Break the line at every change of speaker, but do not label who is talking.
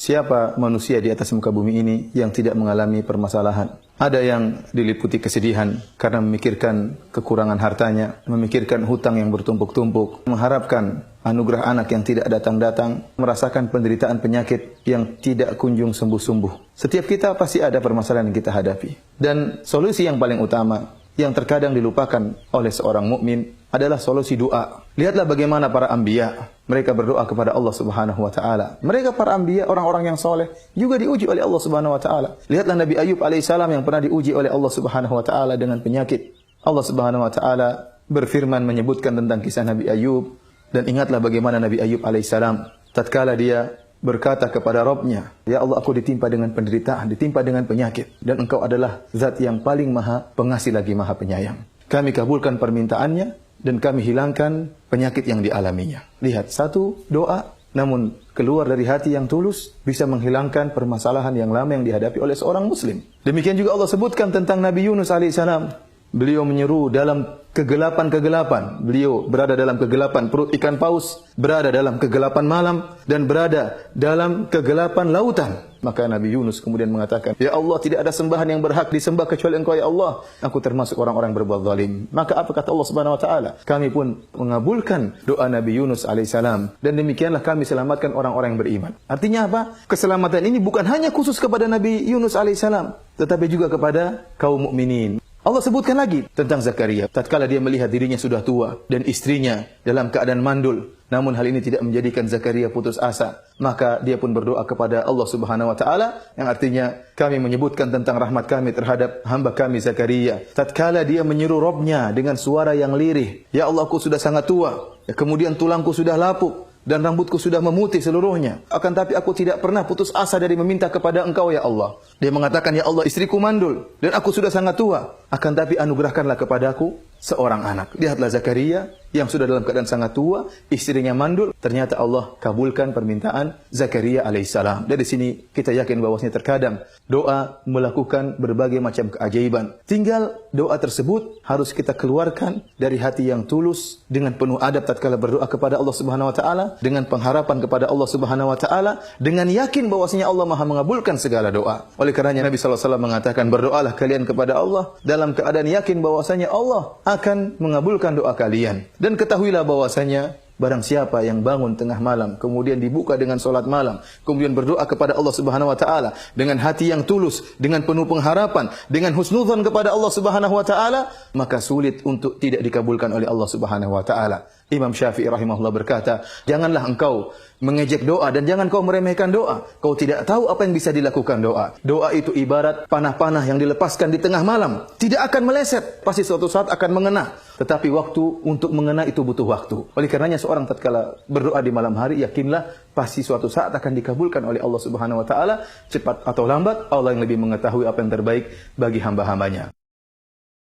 Siapa manusia di atas muka bumi ini yang tidak mengalami permasalahan? Ada yang diliputi kesedihan karena memikirkan kekurangan hartanya, memikirkan hutang yang bertumpuk-tumpuk, mengharapkan anugerah anak yang tidak datang-datang, merasakan penderitaan penyakit yang tidak kunjung sembuh-sembuh. Setiap kita pasti ada permasalahan yang kita hadapi. Dan solusi yang paling utama yang terkadang dilupakan oleh seorang mukmin adalah solusi doa. Lihatlah bagaimana para anbiya, mereka berdoa kepada Allah Subhanahu wa taala. Mereka para anbiya, orang-orang yang soleh, juga diuji oleh Allah Subhanahu wa taala. Lihatlah Nabi Ayub alaihissalam yang pernah diuji oleh Allah Subhanahu wa taala dengan penyakit. Allah Subhanahu wa taala berfirman menyebutkan tentang kisah Nabi Ayub, dan ingatlah bagaimana Nabi Ayub alaihissalam tatkala dia berkata kepada Rabb-Nya, "Ya Allah, aku ditimpa dengan penderitaan, ditimpa dengan penyakit, dan Engkau adalah zat yang paling maha pengasih lagi maha penyayang. Kami kabulkan permintaannya, dan kami hilangkan penyakit yang dialaminya." Lihat, satu doa, namun keluar dari hati yang tulus, bisa menghilangkan permasalahan yang lama yang dihadapi oleh seorang muslim. Demikian juga Allah sebutkan tentang Nabi Yunus alaihissalam. Beliau menyeru dalam kegelapan-kegelapan. Beliau berada dalam kegelapan perut ikan paus, berada dalam kegelapan malam, dan berada dalam kegelapan lautan. Maka Nabi Yunus kemudian mengatakan, "Ya Allah, tidak ada sembahan yang berhak disembah kecuali Engkau, ya Allah. Aku termasuk orang-orang berbuat zalim." Maka apa kata Allah Subhanahu wa taala? Kami pun mengabulkan doa Nabi Yunus alaihissalam, dan demikianlah kami selamatkan orang-orang yang beriman. Artinya apa? Keselamatan ini bukan hanya khusus kepada Nabi Yunus alaihissalam, tetapi juga kepada kaum mukminin. Allah sebutkan lagi tentang Zakaria. Tatkala dia melihat dirinya sudah tua dan istrinya dalam keadaan mandul, namun hal ini tidak menjadikan Zakaria putus asa. Maka dia pun berdoa kepada Allah Subhanahu wa taala, yang artinya kami menyebutkan tentang rahmat kami terhadap hamba kami Zakaria. Tatkala dia menyeru Rabb-Nya dengan suara yang lirih, "Ya Allah, aku sudah sangat tua, kemudian tulangku sudah lapuk, dan rambutku sudah memutih seluruhnya. Akan tapi aku tidak pernah putus asa dari meminta kepada Engkau, ya Allah." Dia mengatakan, "Ya Allah, istriku mandul dan aku sudah sangat tua. Akan tapi anugerahkanlah kepadaku seorang anak." Lihatlah Zakaria yang sudah dalam keadaan sangat tua, istrinya mandul. Ternyata Allah kabulkan permintaan Zakaria alaihissalam. Dari sini kita yakin bahwasanya terkadang doa melakukan berbagai macam keajaiban. Tinggal doa tersebut harus kita keluarkan dari hati yang tulus, dengan penuh adab tatkala berdoa kepada Allah Subhanahu wa taala, dengan pengharapan kepada Allah Subhanahu wa taala, dengan yakin bahwasanya Allah Maha mengabulkan segala doa. Oleh karenanya Nabi sallallahu alaihi wasallam mengatakan, "Berdoalah kalian kepada Allah dalam keadaan yakin bahwasanya Allah akan mengabulkan doa kalian. Dan ketahuilah bahwasanya barang siapa yang bangun tengah malam, kemudian dibuka dengan solat malam, kemudian berdoa kepada Allah Subhanahu wa taala dengan hati yang tulus, dengan penuh pengharapan, dengan husnudzon kepada Allah Subhanahu wa taala, maka sulit untuk tidak dikabulkan oleh Allah Subhanahu wa taala." Imam Syafi'i rahimahullah berkata, "Janganlah engkau mengejek doa dan jangan kau meremehkan doa. Kau tidak tahu apa yang bisa dilakukan doa. Doa itu ibarat panah-panah yang dilepaskan di tengah malam. Tidak akan meleset, pasti suatu saat akan mengena. Tetapi waktu untuk mengena itu butuh waktu. Oleh karenanya seorang tatkala berdoa di malam hari, yakinlah pasti suatu saat akan dikabulkan oleh Allah Subhanahu wa taala. Cepat atau lambat, Allah yang lebih mengetahui apa yang terbaik bagi hamba-hambanya."